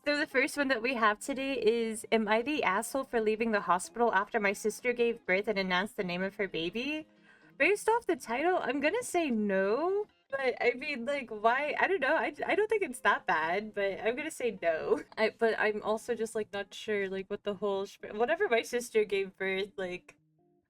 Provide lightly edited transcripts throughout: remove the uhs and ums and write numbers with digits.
So the first one that we have today is, am I the asshole for leaving the hospital after my sister gave birth and announced the name of her baby? Based off the title, I'm gonna say no. But I mean, like, why? I don't know. I don't think it's that bad, but I'm gonna say no. But I'm also just like not sure, like, what the whole whatever my sister gave birth, like,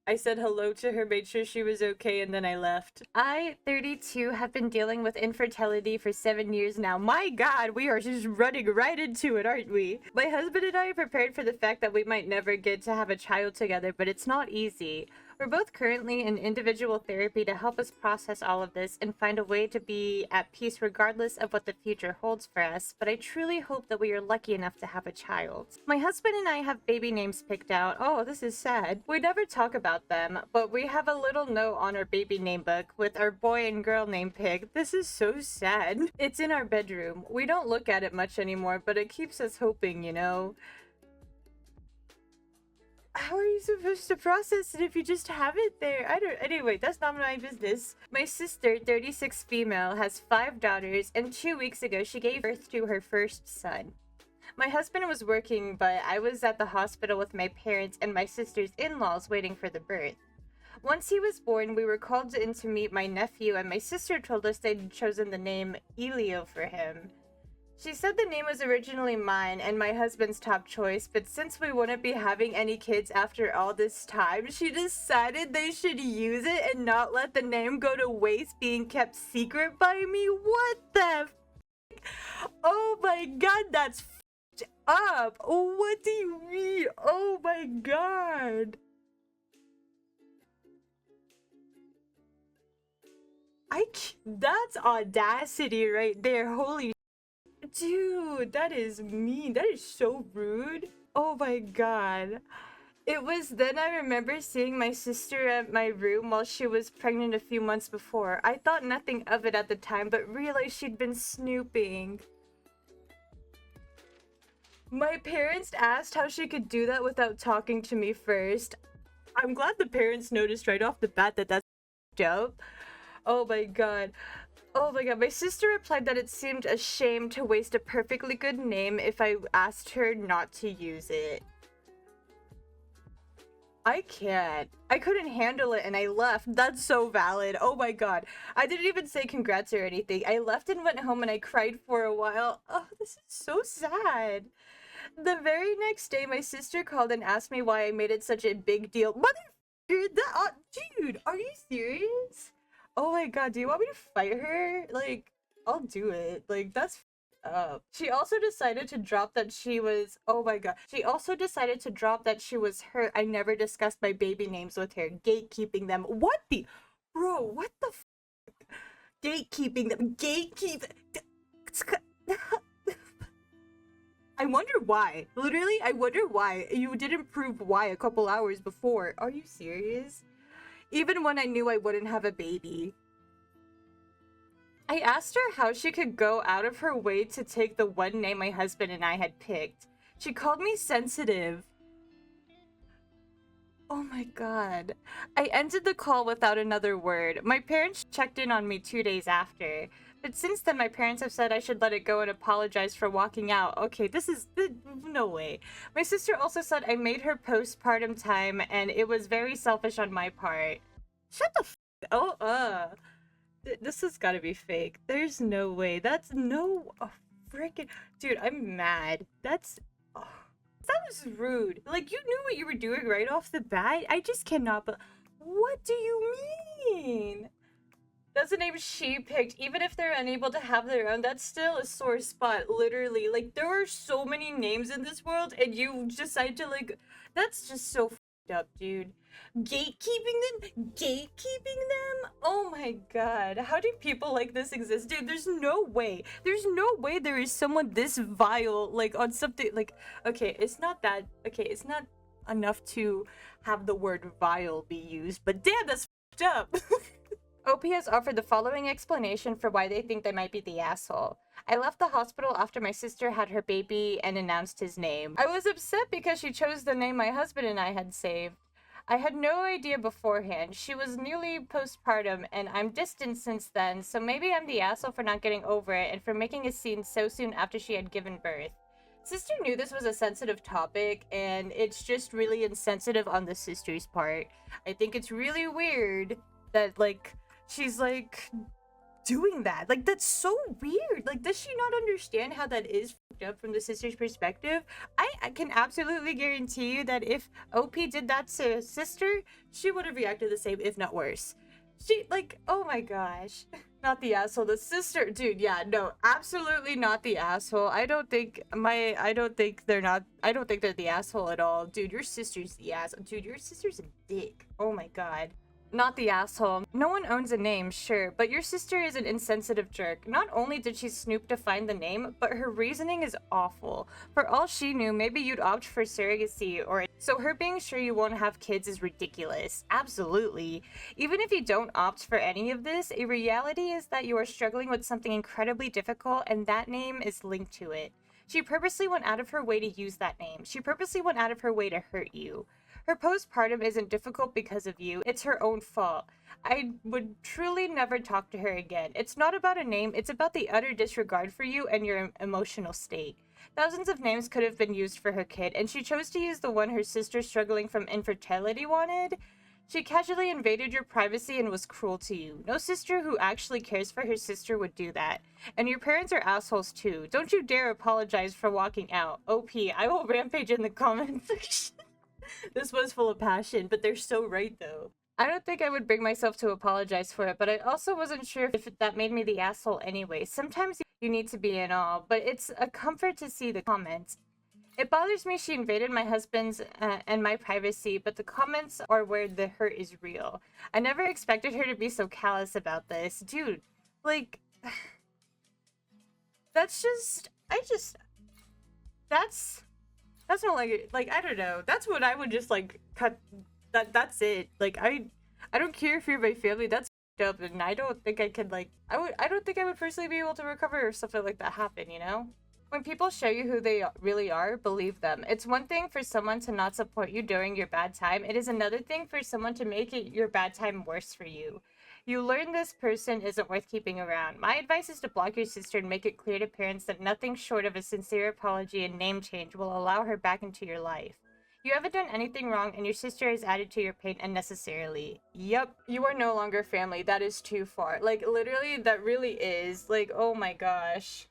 I said hello to her, made sure she was okay, and then I left. I, 32, have been dealing with infertility for 7 years now. My god, we are just running right into it, aren't we? My husband and I are prepared for the fact that we might never get to have a child together, but it's not easy. We're both currently in individual therapy to help us process all of this and find a way to be at peace regardless of what the future holds for us, but I truly hope that we are lucky enough to have a child. My husband and I have baby names picked out. Oh, this is sad. We never talk about them, but we have a little note on our baby name book with our boy and girl name picked. This is so sad. It's in our bedroom. We don't look at it much anymore, but it keeps us hoping, you know? How are you supposed to process it if you just have it there? I don't. Anyway, that's not my business. My sister, 36 female, has 5 daughters, and 2 weeks ago she gave birth to her first son. My husband was working, but I was at the hospital with my parents and my sister's in-laws waiting for the birth. Once he was born, we were called in to meet my nephew, and my sister told us they'd chosen the name Elio for him. She said the name was originally mine and my husband's top choice, but since we wouldn't be having any kids after all this time, she decided they should use it and not let the name go to waste being kept secret by me. What the f? Oh my god, that's f***ed up. What do you mean? Oh my god. That's audacity right there. Holy dude, that is mean. That is so rude. Oh my god. It was then I remember seeing my sister at my room while she was pregnant a few months before. I thought nothing of it at the time, but realized she'd been snooping. My parents asked how she could do that without talking to me first. I'm glad the parents noticed right off the bat that that's dope. Oh my god. Oh my god, my sister replied that it seemed a shame to waste a perfectly good name if I asked her not to use it. I can't. I couldn't handle it and I left. That's so valid. Oh my god. I didn't even say congrats or anything. I left and went home and I cried for a while. Oh, this is so sad. The very next day, my sister called and asked me why I made it such a big deal. Mother, dude, are you serious? Oh my god, do you want me to fight her? Like, I'll do it. Like, that's up. She also decided to drop that she was, oh my god. She also decided to drop that she was hurt. I never discussed my baby names with her. Gatekeeping them. What the? Bro, what the f? Gatekeeping them. Gatekeep. I wonder why. Literally, I wonder why. You didn't prove why a couple hours before. Are you serious? Even when I knew I wouldn't have a baby. I asked her how she could go out of her way to take the one name my husband and I had picked. She called me sensitive. Oh my god. I ended the call without another word. My parents checked in on me 2 days after. But since then, my parents have said I should let it go and apologize for walking out. Okay, this is... no way. My sister also said I made her postpartum time and it was very selfish on my part. Shut the f... Oh, this has gotta be fake. There's no way. That's no... Oh, freaking... Dude, I'm mad. That's... Oh, that was rude. Like, you knew what you were doing right off the bat? I just cannot... But what do you mean? That's the name she picked. Even if they're unable to have their own, that's still a sore spot, literally. Like, there are so many names in this world, and you decide to, like... That's just so f***ed up, dude. Gatekeeping them? Gatekeeping them? Oh my god. How do people like this exist? Dude, there's no way. There's no way there is someone this vile, like, on something, like... Okay, it's not that... Okay, it's not enough to have the word vile be used, but damn, that's f***ed up. OP has offered the following explanation for why they think they might be the asshole. I left the hospital after my sister had her baby and announced his name. I was upset because she chose the name my husband and I had saved. I had no idea beforehand. She was newly postpartum and I'm distant since then, so maybe I'm the asshole for not getting over it and for making a scene so soon after she had given birth. Sister knew this was a sensitive topic, and it's just really insensitive on the sister's part. I think it's really weird that, like, she's, like, doing that. Like, that's so weird. Like, does she not understand how that is fucked up from the sister's perspective? I can absolutely guarantee you that if OP did that to sister, she would have reacted the same, if not worse. She, like, oh my gosh. Not the asshole, the sister. Dude, yeah, no, absolutely not the asshole. I don't think they're the asshole at all. Dude, your sister's the asshole. Dude, your sister's a dick. Oh my god. Not the asshole. No one owns a name, sure, but your sister is an insensitive jerk. Not only did she snoop to find the name, but her reasoning is awful. For all she knew, maybe you'd opt for surrogacy, or so her being sure you won't have kids is ridiculous. Absolutely. Even if you don't opt for any of this, a reality is that you are struggling with something incredibly difficult, and that name is linked to it. She purposely went out of her way to use that name. She purposely went out of her way to hurt you. Her postpartum isn't difficult because of you. It's her own fault. I would truly never talk to her again. It's not about a name, it's about the utter disregard for you and your emotional state. Thousands of names could have been used for her kid, and she chose to use the one her sister struggling from infertility wanted. She casually invaded your privacy and was cruel to you. No sister who actually cares for her sister would do that. And your parents are assholes too. Don't you dare apologize for walking out. OP, I will rampage in the comment section. This was full of passion, but they're so right though. I don't think I would bring myself to apologize for it, but I also wasn't sure if that made me the asshole anyway. Sometimes you need to be in awe, but it's a comfort to see the comments. It bothers me she invaded my husband's and my privacy, but the comments are where the hurt is real. I never expected her to be so callous about this. Dude, like, that's not like I don't know. That's what I would just like cut. That's it. Like I don't care if you're my family. That's up, and I don't think I could like. I don't think I would personally be able to recover if something like that happened. You know. When people show you who they really are, believe them. It's one thing for someone to not support you during your bad time. It is another thing for someone to make your bad time worse for you. You learn this person isn't worth keeping around. My advice is to block your sister and make it clear to parents that nothing short of a sincere apology and name change will allow her back into your life. You haven't done anything wrong, and your sister has added to your pain unnecessarily. Yep, you are no longer family. That is too far. Like, literally, that really is. Like, oh my gosh.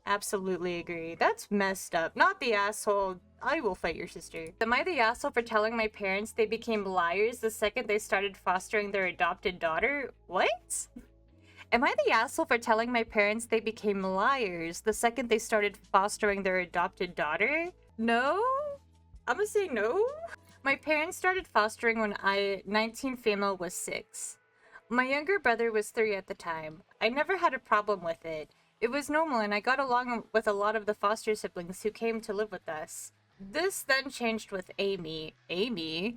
Absolutely agree. That's messed up. Not the asshole. I will fight your sister. Am I the asshole for telling my parents they became liars the second they started fostering their adopted daughter? What? Am I the asshole for telling my parents they became liars the second they started fostering their adopted daughter? No? I'm gonna say no. My parents started fostering when 19 female was 6. My younger brother was 3 at the time. I never had a problem with it. It was normal, and I got along with a lot of the foster siblings who came to live with us. This then changed with Amy. Amy?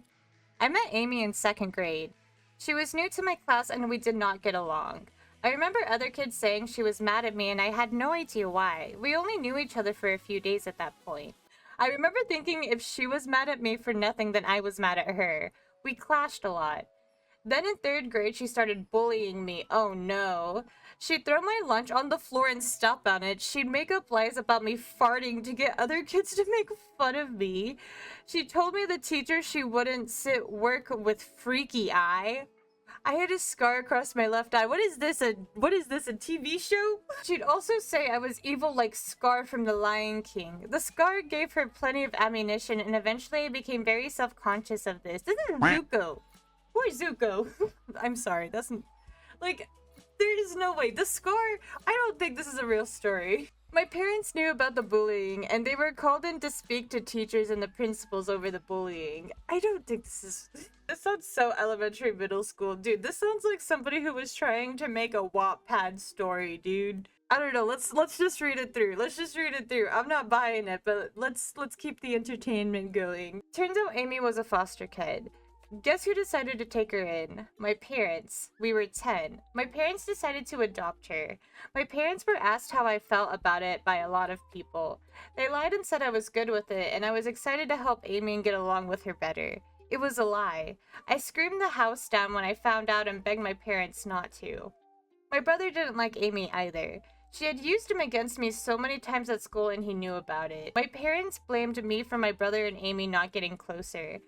I met Amy in 2nd grade. She was new to my class and we did not get along. I remember other kids saying she was mad at me and I had no idea why. We only knew each other for a few days at that point. I remember thinking if she was mad at me for nothing, then I was mad at her. We clashed a lot. Then in 3rd grade, she started bullying me. Oh no. She'd throw my lunch on the floor and step on it. She'd make up lies about me farting to get other kids to make fun of me. She told me the teacher she wouldn't sit work with freaky eye. I had a scar across my left eye. What is this, a TV show? She'd also say I was evil like Scar from The Lion King. The scar gave her plenty of ammunition, and eventually I became very self-conscious of this. This is Zuko. Poor Zuko. I'm sorry, that's... Like, there is no way. The scar... I don't think this is a real story. My parents knew about the bullying, and they were called in to speak to teachers and the principals over the bullying. I don't think this is... This sounds so elementary middle school. Dude, this sounds like somebody who was trying to make a Wattpad story, dude. I don't know, let's just read it through. Let's just read it through. I'm not buying it, but let's keep the entertainment going. Turns out Amy was a foster kid. Guess who decided to take her in? My parents. We were 10. My parents decided to adopt her. My parents were asked how I felt about it by a lot of people. They lied and said I was good with it, and I was excited to help Amy and get along with her better. It was a lie. I screamed the house down when I found out and begged my parents not to. My brother didn't like Amy either. She had used him against me so many times at school and he knew about it. My parents blamed me for my brother and Amy not getting closer.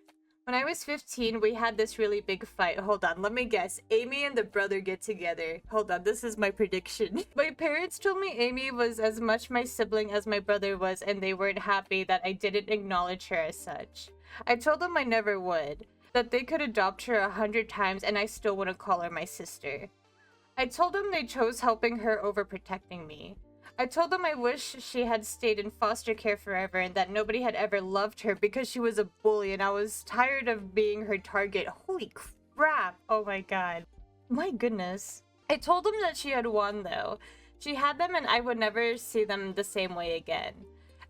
When I was 15, we had this really big fight. Hold on, let me guess. Amy and the brother get together. Hold on, this is my prediction. My parents told me Amy was as much my sibling as my brother was, and they weren't happy that I didn't acknowledge her as such. I told them I never would, that they could adopt her 100 times and I still wouldn't call her my sister. I told them they chose helping her over protecting me. I told them I wish she had stayed in foster care forever and that nobody had ever loved her because she was a bully and I was tired of being her target. Holy crap. Oh my god. My goodness. I told them that she had won though. She had them and I would never see them the same way again.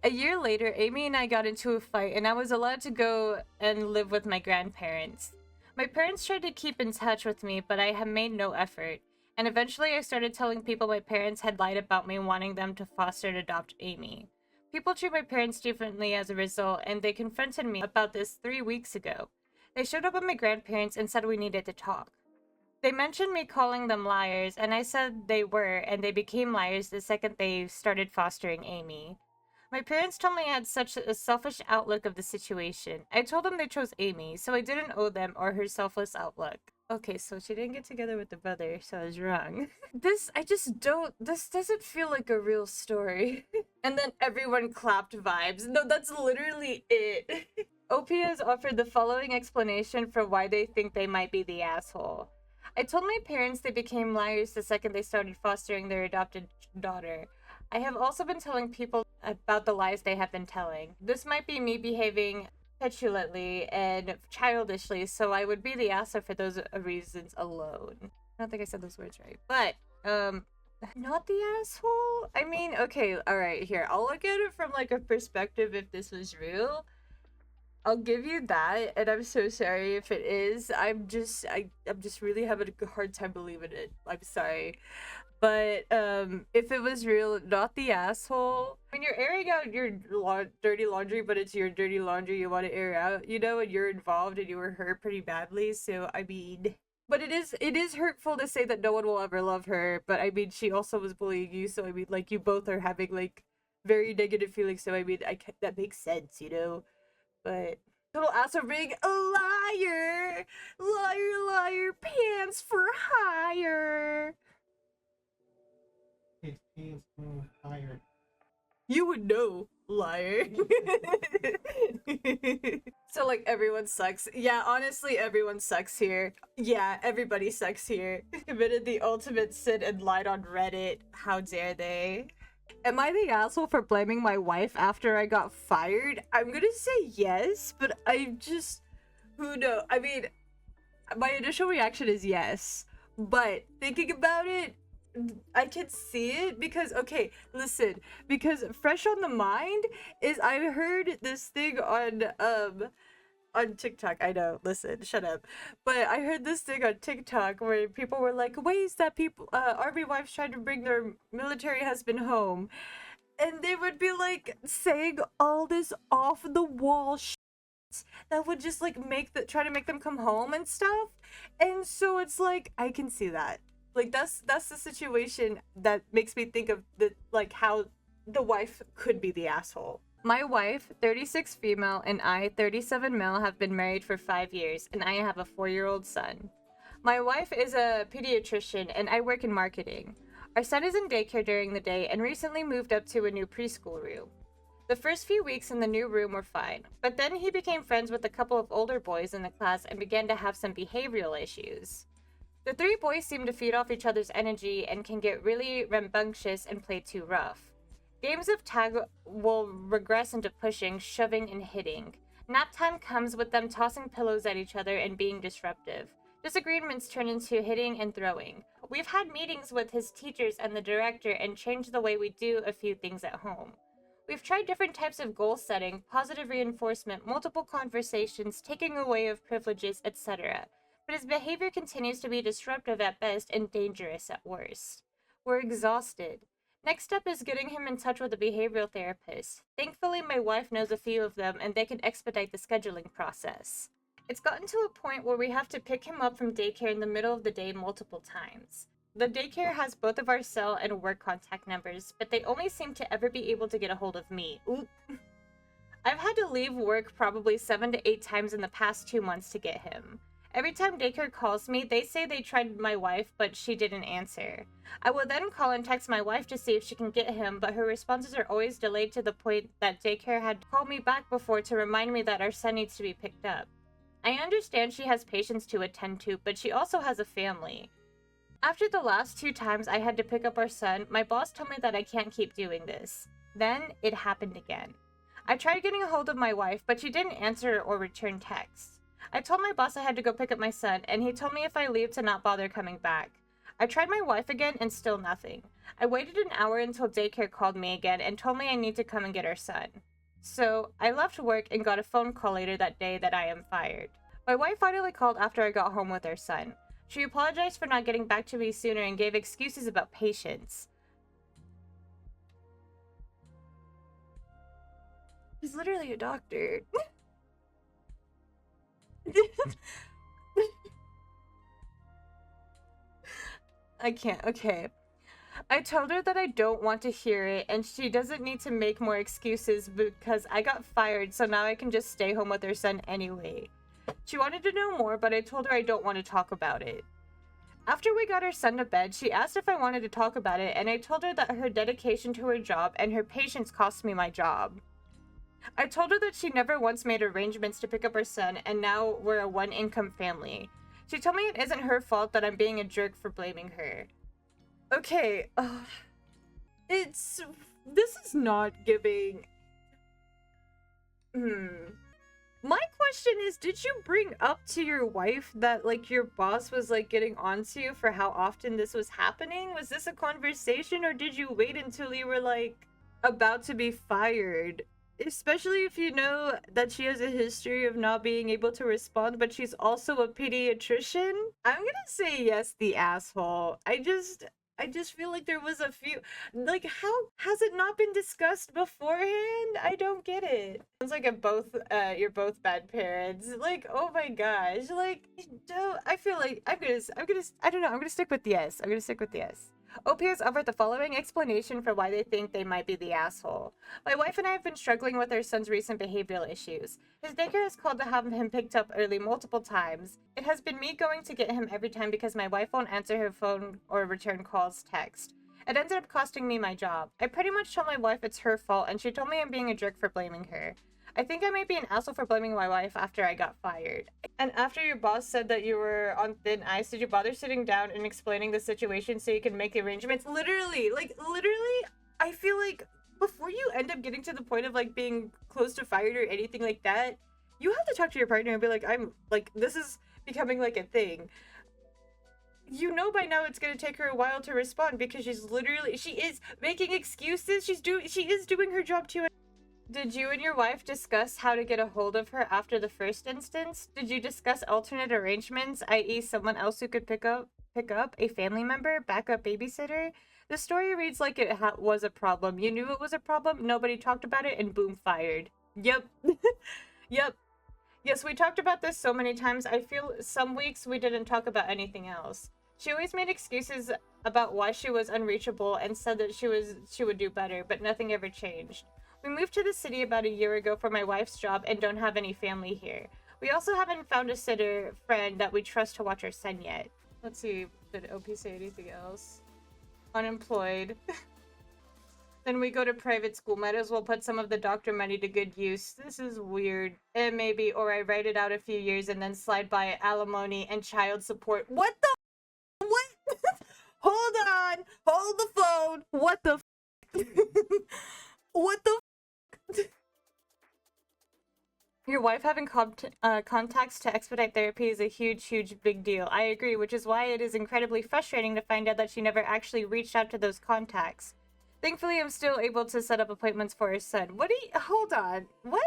A year later, Amy and I got into a fight and I was allowed to go and live with my grandparents. My parents tried to keep in touch with me, but I have made no effort. And eventually I started telling people my parents had lied about me wanting them to foster and adopt Amy. People treat my parents differently as a result, and they confronted me about this 3 weeks ago. They showed up at my grandparents and said we needed to talk. They mentioned me calling them liars, and I said they were, and they became liars the second they started fostering Amy. My parents told me I had such a selfish outlook of the situation. I told them they chose Amy, so I didn't owe them or her selfless outlook. Okay, so she didn't get together with the brother, so I was wrong. This doesn't feel like a real story. And then everyone clapped vibes. No, that's literally it. OP has offered the following explanation for why they think they might be the asshole. I told my parents they became liars the second they started fostering their adopted daughter. I have also been telling people about the lies they have been telling. This might be me behaving petulantly and childishly, so I would be the asshole for those reasons alone. I don't think I said those words right, but not the asshole. I mean, okay, all right, here, I'll look at it from like a perspective if this was real. I'll give you that, and I'm so sorry if it is. I'm just really having a hard time believing it. I'm sorry. But if it was real, not the asshole. When you're airing out your dirty laundry, but it's your dirty laundry you want to air out, you know, and you're involved and you were hurt pretty badly. So I mean, but it is hurtful to say that no one will ever love her. But I mean, she also was bullying you, so I mean, like you both are having like very negative feelings. So I mean, that makes sense, you know. But total asshole ring, a liar, liar, liar, pants for hire. It is higher. You would know, liar. So like everyone sucks. Yeah, honestly, everyone sucks here. Yeah, everybody sucks here. Committed the ultimate sin and lied on Reddit. How dare they? Am I the asshole for blaming my wife after I got fired? I'm gonna say yes, but I just... Who knows? I mean, my initial reaction is yes. But thinking about it, I can see it because, okay, listen, because fresh on the mind is I heard this thing on TikTok. I know, listen, shut up. But I heard this thing on TikTok where people were like, ways that people, army wives trying to bring their military husband home. And they would be like saying all this off the wall shit that would just like try to make them come home and stuff. And so it's like, I can see that. Like that's the situation that makes me think of the like how the wife could be the asshole. My wife, 36 female, and I, 37 male, have been married for 5 years, and I have a 4-year-old son. My wife is a pediatrician, and I work in marketing. Our son is in daycare during the day and recently moved up to a new preschool room. The first few weeks in the new room were fine, but then he became friends with a couple of older boys in the class and began to have some behavioral issues. The 3 boys seem to feed off each other's energy and can get really rambunctious and play too rough. Games of tag will regress into pushing, shoving, and hitting. Nap time comes with them tossing pillows at each other and being disruptive. Disagreements turn into hitting and throwing. We've had meetings with his teachers and the director and changed the way we do a few things at home. We've tried different types of goal setting, positive reinforcement, multiple conversations, taking away of privileges, etc. But his behavior continues to be disruptive at best and dangerous at worst. We're exhausted. Next step is getting him in touch with a behavioral therapist. Thankfully, my wife knows a few of them and they can expedite the scheduling process. It's gotten to a point where we have to pick him up from daycare in the middle of the day multiple times. The daycare has both of our cell and work contact numbers, but they only seem to ever be able to get a hold of me. Oop. I've had to leave work probably 7 to 8 times in the past 2 months to get him. Every time daycare calls me, they say they tried my wife, but she didn't answer. I will then call and text my wife to see if she can get him, but her responses are always delayed to the point that daycare had called me back before to remind me that our son needs to be picked up. I understand she has patients to attend to, but she also has a family. After the last 2 times I had to pick up our son, my boss told me that I can't keep doing this. Then it happened again. I tried getting a hold of my wife, but she didn't answer or return texts. I told my boss I had to go pick up my son, and he told me if I leave to not bother coming back. I tried my wife again, and still nothing. I waited an hour until daycare called me again and told me I need to come and get our son. So, I left work and got a phone call later that day that I am fired. My wife finally called after I got home with our son. She apologized for not getting back to me sooner and gave excuses about patients. He's literally a doctor. I can't. Okay. I told her that I don't want to hear it, and she doesn't need to make more excuses because I got fired, so now I can just stay home with her son anyway. She wanted to know more, but I told her I don't want to talk about it. After we got our son to bed, she asked if I wanted to talk about it, and I told her that her dedication to her job and her patience cost me my job. I told her that she never once made arrangements to pick up her son, and now we're a one-income family. She told me it isn't her fault that I'm being a jerk for blaming her. Okay, this is not giving... My question is, did you bring up to your wife that, like, your boss was, like, getting onto you for how often this was happening? Was this a conversation, or did you wait until you were, like, about to be fired? Especially if you know that she has a history of not being able to respond, but she's also a pediatrician? I'm gonna say yes, the asshole. I just feel like there was a few... Like, how has it not been discussed beforehand? I don't get it. Sounds like you're both bad parents. Like, oh my gosh. Like, I feel like I don't know, I'm gonna stick with yes. I'm gonna stick with yes. OP has offered the following explanation for why they think they might be the asshole. My wife and I have been struggling with our son's recent behavioral issues. His daycare has called to have him picked up early multiple times. It has been me going to get him every time because my wife won't answer her phone or return calls text. It ended up costing me my job. I pretty much told my wife it's her fault, and she told me I'm being a jerk for blaming her. I think I might be an asshole for blaming my wife after I got fired. And after your boss said that you were on thin ice, did you bother sitting down and explaining the situation so you can make the arrangements? Literally, I feel like before you end up getting to the point of, like, being close to fired or anything like that, you have to talk to your partner and be like, this is becoming, like, a thing. You know by now it's gonna take her a while to respond because she is making excuses. She is doing her job too. Did you and your wife discuss how to get a hold of her after the first instance? Did you discuss alternate arrangements, i.e. someone else who could pick up a family member, backup babysitter? The story reads like it was a problem. You knew it was a problem, nobody talked about it, and boom, fired. Yep. Yep. Yes, we talked about this so many times. I feel some weeks we didn't talk about anything else. She always made excuses about why she was unreachable and said that she would do better, but nothing ever changed. We moved to the city about a year ago for my wife's job and don't have any family here. We also haven't found a sitter friend that we trust to watch our son yet. Let's see, did OP say anything else? Unemployed. Then we go to private school. Might as well put some of the doctor money to good use. This is weird. Maybe, or I write it out a few years and then slide by alimony and child support. What the? What? Hold on. Hold the phone. What the? What the? Your wife having contacts to expedite therapy is a huge big deal. I agree, which is why it is incredibly frustrating to find out that she never actually reached out to those contacts. Thankfully, I'm still able to set up appointments for her son. Hold on. What?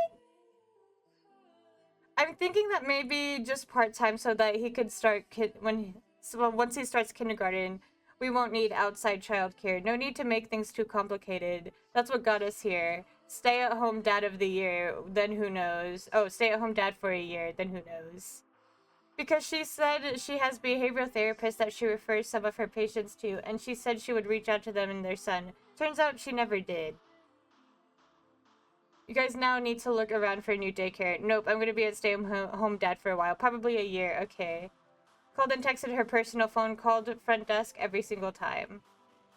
I'm thinking that maybe just part-time so that he could start once he starts kindergarten, we won't need outside childcare. No need to make things too complicated. That's what got us here. Stay-at-home dad of the year, then who knows? Oh, stay-at-home dad for a year, then who knows? Because she said she has behavioral therapists that she refers some of her patients to, and she said she would reach out to them and their son. Turns out she never did. You guys now need to look around for a new daycare. Nope, I'm gonna be at stay-home dad for a while. Probably a year, okay. Called and texted her personal phone, called front desk every single time.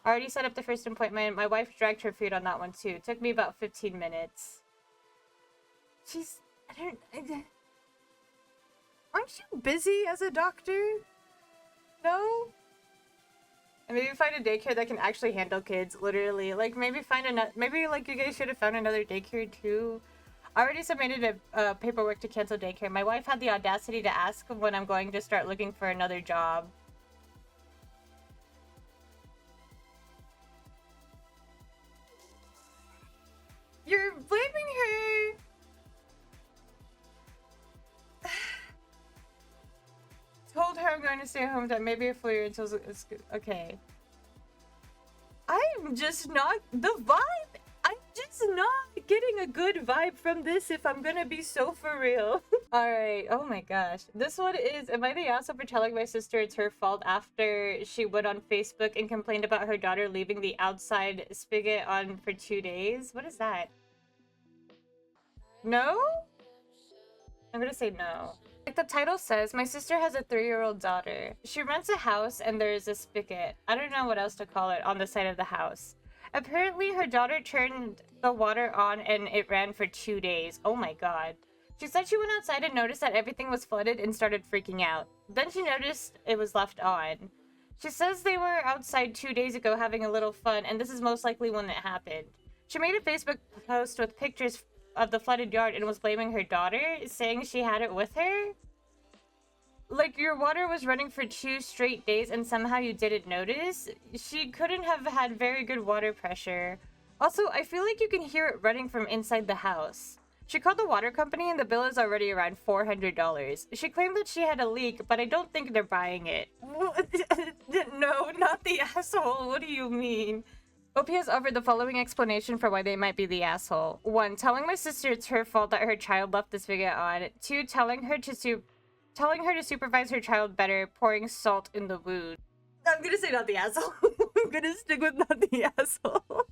Already set up the first appointment. My wife dragged her feet on that one too. Took me about 15 minutes. She's... Aren't you busy as a doctor? No? And maybe find a daycare that can actually handle kids, literally. Like, maybe find another... Maybe, like, you guys should have found another daycare, too. I already submitted a paperwork to cancel daycare. My wife had the audacity to ask when I'm going to start looking for another job. You're blaming her! Told her I'm going to stay home that maybe a full year until it's okay. I'm just not the vibe. I'm just not getting a good vibe from this if I'm gonna be so for real. Alright, oh my gosh. This one is, am I the asshole for telling my sister it's her fault after she went on Facebook and complained about her daughter leaving the outside spigot on for 2 days? What is that? No? I'm gonna say no. Like the title says, my sister has a 3-year-old daughter. She rents a house and there is a spigot, I don't know what else to call it, on the side of the house. Apparently her daughter turned the water on and it ran for 2 days. Oh my god. She said she went outside and noticed that everything was flooded and started freaking out. Then she noticed it was left on. She says they were outside 2 days ago having a little fun, and this is most likely when it happened. She made a Facebook post with pictures of the flooded yard and was blaming her daughter, saying she had it with her? Like, your water was running for 2 straight days and somehow you didn't notice? She couldn't have had very good water pressure. Also, I feel like you can hear it running from inside the house. She called the water company and the bill is already around $400. She claimed that she had a leak, but I don't think they're buying it. No, not the asshole. What do you mean? OP has offered the following explanation for why they might be the asshole. 1. Telling my sister it's her fault that her child left the spigot on. 2. Telling her to supervise her child better, pouring salt in the wound. I'm gonna say not the asshole. I'm gonna stick with not the asshole.